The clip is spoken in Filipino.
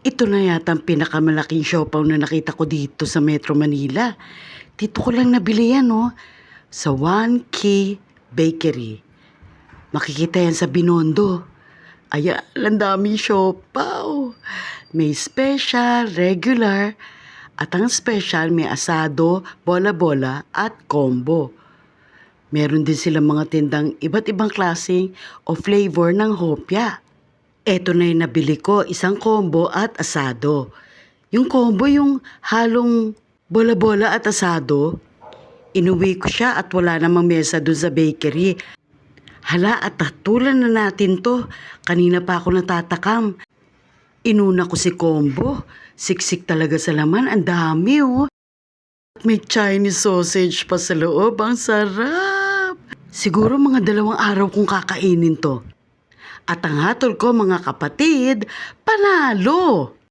Ito na yata ang pinakamalaking siopaw na nakita ko dito sa Metro Manila. Dito ko lang nabili yan, oh. Sa 1K Bakery. Makikita yan sa Binondo. Ay, ang daming siopaw. May special, regular, at ang special may asado, bola-bola, at combo. Meron din silang mga tindang iba't ibang klaseng o flavor ng hopya. Eto na yung nabili ko, isang combo at asado. Yung combo, yung halong bola-bola at asado, inuwi ko siya at wala namang mesa dun sa bakery. Hala, at tatulan na natin to. Kanina pa ako natatakam. Inuna ko si combo. Siksik talaga sa laman, ang dami oh. At may Chinese sausage pa sa loob, ang sarap. Siguro mga 2 araw kong kakainin to. At ang hatol ko mga kapatid, panalo!